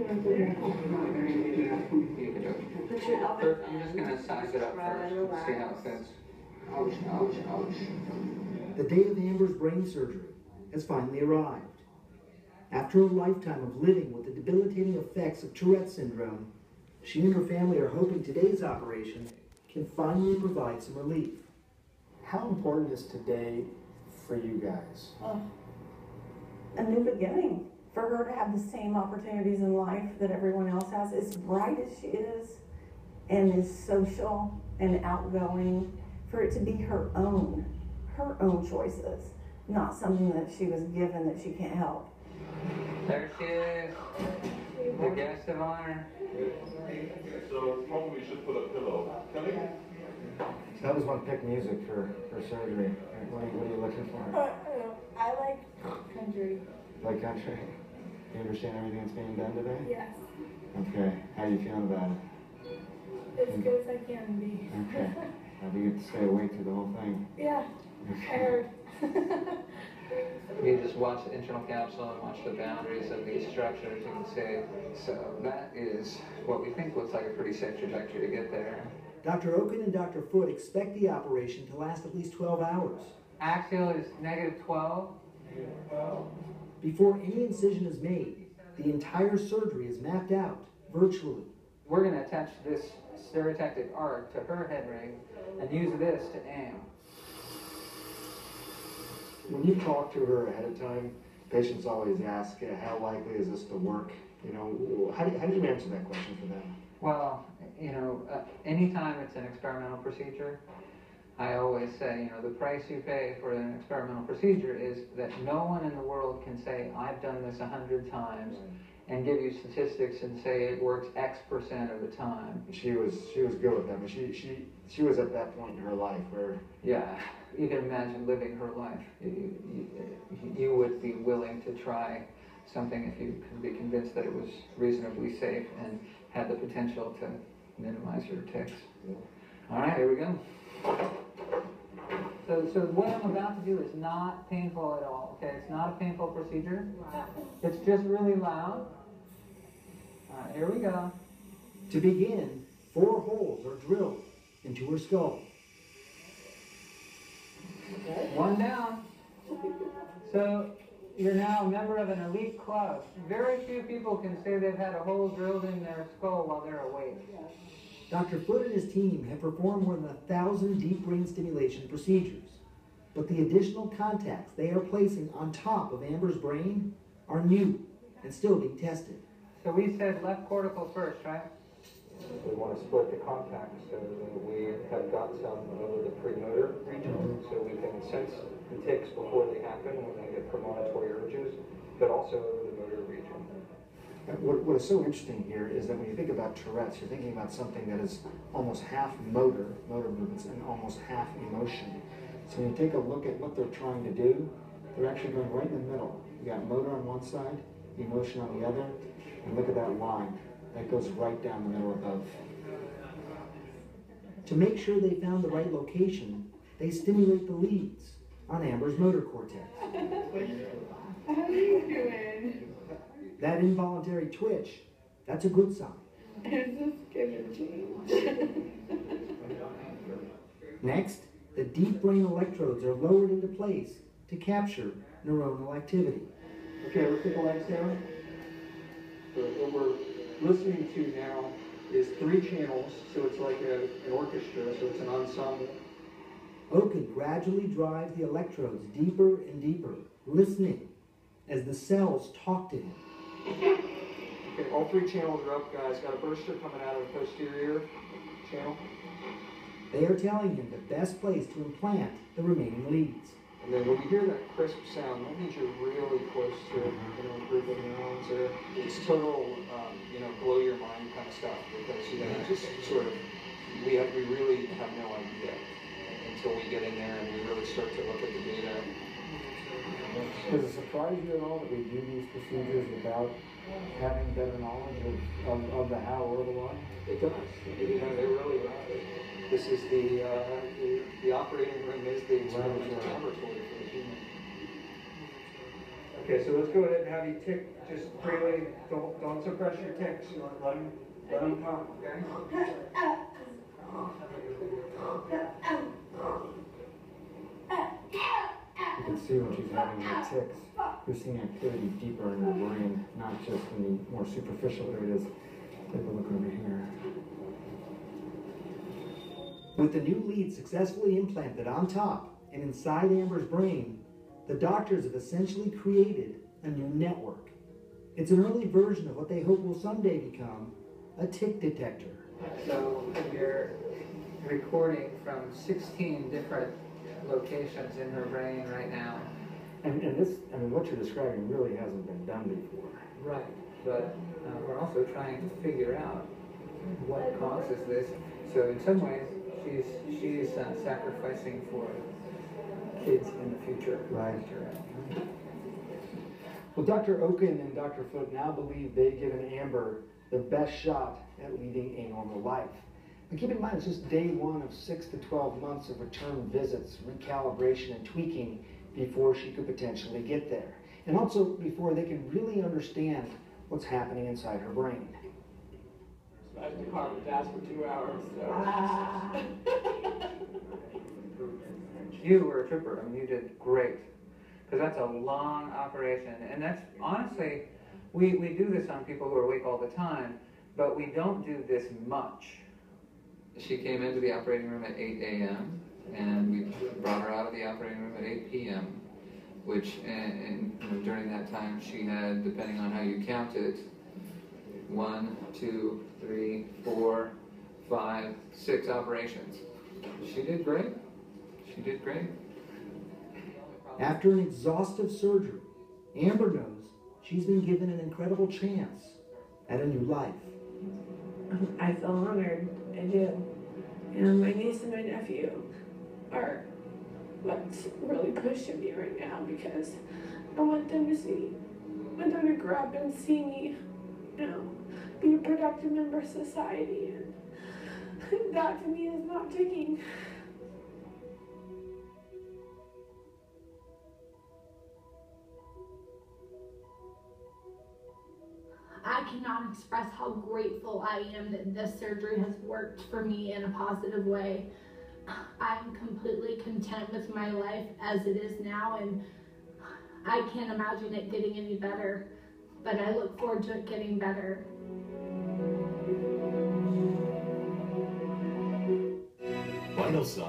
I'm just going to size it up first and see how it fits. Ouch, ouch, ouch. The day of Amber's brain surgery has finally arrived. After a lifetime of living with the debilitating effects of Tourette syndrome, she and her family are hoping today's operation can finally provide some relief. How important is today for you guys? A new beginning. For her to have the same opportunities in life that everyone else has, as bright as she is, and as social and outgoing, for it to be her own choices, not something that she was given that she can't help. There she is, the guest of honor. So probably should put a pillow. Kelly? So I always want to pick music for surgery. What are you looking for? I like country. Like country? You understand everything that's being done today? Yes. Okay. How are you feeling about it? As good as I can be. Okay. Do you get to stay awake through the whole thing? Yeah. Okay. I heard. You just watch the internal capsule and watch the boundaries of these structures, you can see. So that is what we think looks like a pretty safe trajectory to get there. Dr. Oken and Dr. Foote expect the operation to last at least 12 hours. Axial is -12. Before any incision is made, the entire surgery is mapped out virtually. We're going to attach this stereotactic arc to her head ring and use this to aim. When you talk to her ahead of time, patients always ask, how likely is this to work? You know, how do you answer that question for them? Well, you know, anytime it's an experimental procedure, I always say, you know, the price you pay for an experimental procedure is that no one in the world can say, I've done this 100 times, and give you statistics and say it works X% of the time. She was good with that, but she was at that point in her life where... Yeah, you can imagine living her life. You would be willing to try something if you could be convinced that it was reasonably safe and had the potential to minimize your tics. Yeah. All right, here we go. So what I'm about to do is not painful at all, okay? It's not a painful procedure. It's just really loud. All right, here we go. To begin, 4 holes are drilled into her skull. One down. So you're now a member of an elite club. Very few people can say they've had a hole drilled in their skull while they're awake. Dr. Foote and his team have performed more than 1,000 deep brain stimulation procedures, but the additional contacts they are placing on top of Amber's brain are new and still being tested. So we said left cortical first, right? We want to split the contacts so that we have got some of the premotor region so we can sense the tics before they happen when they get premonitory urges, but also the motor region. What is so interesting here is that when you think about Tourette's, you're thinking about something that is almost half motor movements, and almost half emotion. So when you take a look at what they're trying to do, they're actually going right in the middle. You got motor on one side, emotion on the other, and look at that line. That goes right down the middle of both. To make sure they found the right location, they stimulate the leads on Amber's motor cortex. How are you doing? That involuntary twitch, that's a good sign. Is this gonna change? Next, the deep brain electrodes are lowered into place to capture neuronal activity. Okay, let's get the legs down. So what we're listening to now is 3 channels, so it's like an orchestra, so it's an ensemble. Oken gradually drives the electrodes deeper and deeper, listening as the cells talk to him. Okay, all 3 channels are up, guys. Got a burster coming out of the posterior channel. They are telling him the best place to implant the remaining leads. And then when you hear that crisp sound, that means you're really close to a group of neurons there. It's total, blow your mind kind of stuff, because just sort of, we really have no idea until we get in there and we really start to look at the data. Does it surprise you at all that we do these procedures without having better knowledge of the how or the why? It does. They really does. This is the operating room is the experimental laboratory for the human. Okay, so let's go ahead and have you tick just freely. Don't suppress your ticks. You want to let them come, okay? You can see when she's having her ticks, you're seeing activity deeper in her brain, not just in the more superficial areas. Take a look over here. With the new lead successfully implanted on top and inside Amber's brain, the doctors have essentially created a new network. It's an early version of what they hope will someday become a tick detector. So we're recording from 16 different locations in her brain right now. And this, I mean, what you're describing really hasn't been done before. Right, but we're also trying to figure out what causes this. So in some ways, she's sacrificing for kids in the future. Right. Well, Dr. Oken and Dr. Foote now believe they've given Amber the best shot at leading a normal life. But keep in mind, it's just day one of 6 to 12 months of return visits, recalibration, and tweaking before she could potentially get there. And also before they can really understand what's happening inside her brain. I was in the car with Dad for 2 hours, You were a trooper. I mean, you did great. Because that's a long operation. And that's, honestly, we do this on people who are awake all the time, but we don't do this much. She came into the operating room at 8 a.m. and we brought her out of the operating room at 8 p.m., which, and you know, during that time she had, depending on how you count it, 1, 2, 3, 4, 5, 6 operations. She did great. She did great. After an exhaustive surgery, Amber knows she's been given an incredible chance at a new life. I feel honored. I do. And my niece and my nephew are what's really pushing me right now because I want them to see. I want them to grow up and see me, you know, be a productive member of society. And that to me is not taking. I cannot express how grateful I am that this surgery has worked for me in a positive way. I'm completely content with my life as it is now, and I can't imagine it getting any better, but I look forward to it getting better. Vital Signs.